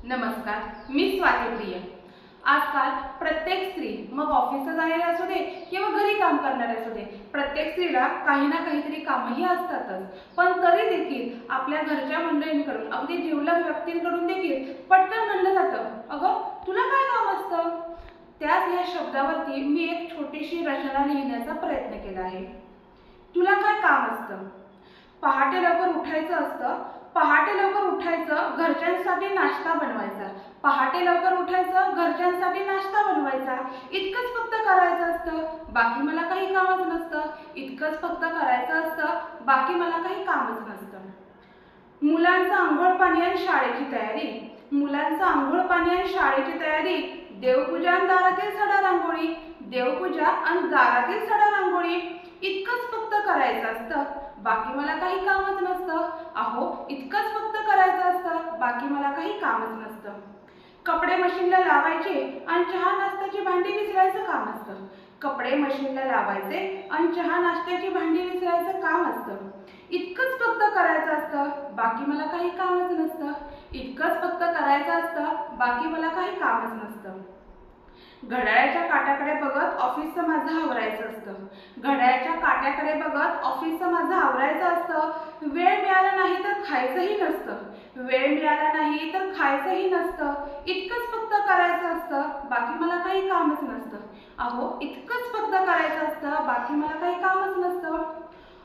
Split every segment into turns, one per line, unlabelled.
नमस्कार, मी स्वाती प्रिय। आजकाल प्रत्येक स्त्री, मग ऑफिसला जाणारी असू दे किंवा घरी काम करणारी असू दे, प्रत्येक स्त्रीला काही ना काहीतरी कामही असतातच। पण तरी देखील आपल्या घरच्या मंडळींकडून, अगदी जिवलग व्यक्तींकडून देखील पटकन म्हणलं जातं, अगं तुला काय काम असतं? त्याच या शब्दावरती मी एक छोटीशी रचना लिहिण्याचा प्रयत्न केला आहे। तुला काय काम असतं? पहाटे लवकर उठायचं असतं। पहाटे लवकर उठायचं, घरच्यांसाठी नाश्ता बनवायचा। पहाटे लवकर उठायचं, घरच्यांसाठी नाश्ता बनवायचा। इतकंच फक्त करायचं असतं, बाकी मला काही कामच नसतं। इतकंच फक्त करायचं असतं, बाकी मला काही कामच नसतं। मुलांचं अंघोळ पाणी आणि शाळेची तयारी, मुलांचं अंघोळ पाणी आणि शाळेची तयारी, देवपूजा आणि दारातील सडा रांगोळी, देवपूजा आणि दारातील सडा रांगोळी। इतकंच फक्त करायचं असतं, बाकी मला काही कामच नसतं। अहो, इतकंच फक्त करायचं असतं, बाकी मला काही कामच नसतं। कपडे मशीनला लावायचे आणि चहा नाश्त्याची भांडी विसरायचं काम असतं। कपडे मशीनला लावायचे आणि चहा नाश्त्याची भांडी विसरायचं काम असतं। इतकंच फक्त करायचं असतं, बाकी मला काही कामच नसतं। इतकंच फक्त करायचं असतं, बाकी मला काही कामच नसतं। घड्याळाच्या काट्याकडे बघत ऑफिसचं माझं आवरायचं असतं। घड्याळाच्या काट्याकडे बघत ऑफिसचं माझं आवरायचं असतं। वेळ मिळाला नाही तर खायचंही नसतं। वेळ मिळाला नाही तर खायचंही नसतं। इतकंच फक्त करायचं असतं, बाकी मला काही कामच नसतं। अहो, इतकंच फक्त करायचं असतं, बाकी मला काही कामच नसतं।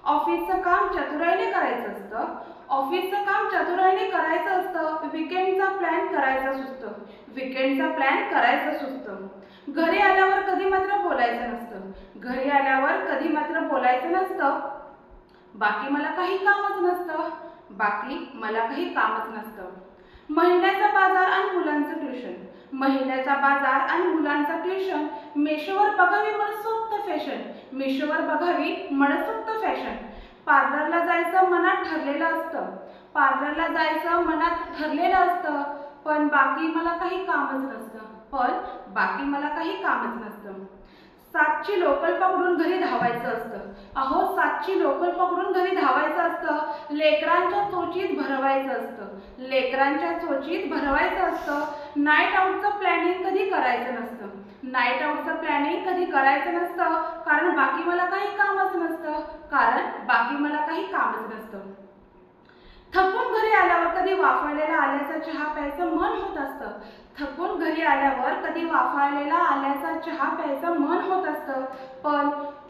ऑफिसचं काम चतुराईने करायचं असतं। ऑफिसचं काम चतुराईने करायचं असतं। वीकेंडचा प्लॅन करायचा सुचतं। वीकेंडचा प्लॅन करायचं सुचतं। घरी आल्यावर कधी मात्र बोलायचं नसतं। घरी आल्यावर कधी मात्र बोलायचं नसतं, बाकी मला काही कामच नसतं। बाकी मला काही कामच नसतं। महिन्याचा बाजार आणि मुलांचं ट्युशन, महिन्याचा बाजार आणि मुलांचं ट्युशन, मेशोवर बघावी मनसोक्त फॅशन, मेशोवर बघावी मनसोक्त फॅशन। पार्लरला जायचं मनात ठरलेलं असतं। पार्लरला जायचं मनात ठरलेलं असतं, पण बाकी मला काही कामच नसतं। पण बाकी मला काही कामच नसतं। 7ची लोकल पकडून घरी धावायचं असतं। अहो, 7ची लोकल पकडून घरी धावायचं असतं। लेकरांच्या चोचीत भरवायचं असतं। लेकरांच्या चोचीत भरवायचं असतं। नाईट आऊटचं प्लॅनिंग कधी करायचं नसतं। नाईट आऊटचं प्लॅनिंग कधी करायचं नसतं, कारण बाकी मला काही कामच नसतं। कारण बाकी मला काही कामच नसतं। थकून घरी आल्यावर कधी वाफाळलेला आल्याचा चहा प्यायचं मन होत असतं। थकून घरी आल्यावर कधी वाफाळलेला आल्याचा चहा प्यायचं मन होत असतं,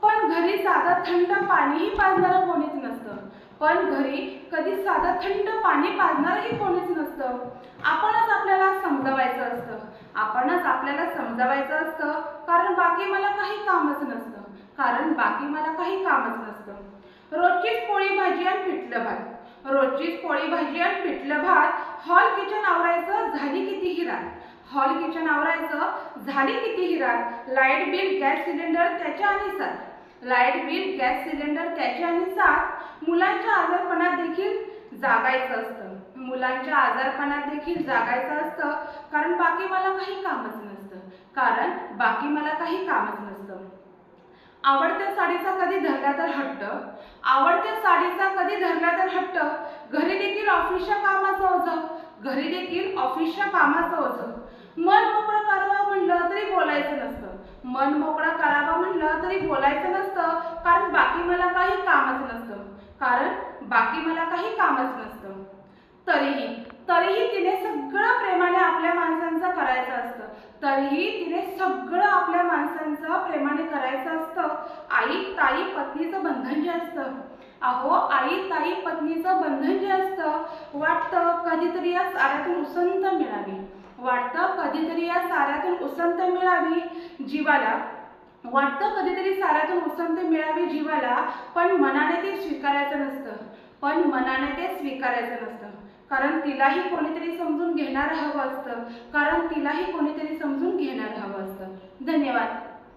पण घरी साधं थंड पाणीही पाजणारं कोणीच नसतं। पण घरी कधी साधं थंड पाणी पाजणारही कोणीच नसतं। आपणच आपल्याला समजवायचं असतं। आपणच आपल्याला समजवायचं असतं, कारण बाकी मला काही कामच नसतं। कारण बाकी मला काही कामच नसतं। रोजचीच पोळी भाजी आणि पिठलं भात, रोजचीच पोळी भाजी आणि पिठलं भात। हॉल किचन आवरायचं झाली कितीही रात, हॉल किचन आवरायचं झाली कितीही रात। लाईट बिल गॅस सिलेंडर त्याच्या आणि साथ, लाईट बिल गॅस सिलेंडर त्याच्या आणि साथ। मुलांच्या आजारपणात देखील जागायचं असतं। मुलांच्या आजारपणात देखील जागायचं असतं, कारण बाकी मला काही कामच नसतं। कारण बाकी मला काही कामच नसतं। आवडत्या साडीचा कधी धरला तर हट्ट, आवडत्या साडीचा कधी धरला तर हट्ट। घरी देखील ऑफिसच्या कामाचं ओझं, घरी देखील ऑफिसच्या कामाचं ओझं। मन मोकळं करावं म्हणलं तरी बोलायचं नसतं। मन मोकळं करावं म्हणलं तरी बोलायचं नसतं, कारण बाकी मला काही कामच नसतं। कारण बाकी मला काही कामच नसतं। तरीही तिने सगळं प्रेमाने आपल्या माणसांचं करायचं असतं। तरीही तिने सगळं आपल्या माणसांचं प्रेमाने करायचं असतं। आई ताई पत्नीचं बंधन जे असतं, अहो, आई ताई पत्नीचं बंधन जे असतं, वाटतं कधीतरी या साऱ्यातून उसंत मिळावी, वाटतं कधीतरी या साऱ्यातून उसंत मिळावी जीवाला, वाटतं कधीतरी साऱ्यातून उसंत मिळावी जीवाला। पण मनाने ते स्वीकारायचं नसतं, पण मनाने ते स्वीकारायचं नसतं, कारण तिलाही कोणीतरी समजून घेणारं हवं असतं, कारण तिलाही कोणीतरी समजून घेणारं हवं असतं। धन्यवाद।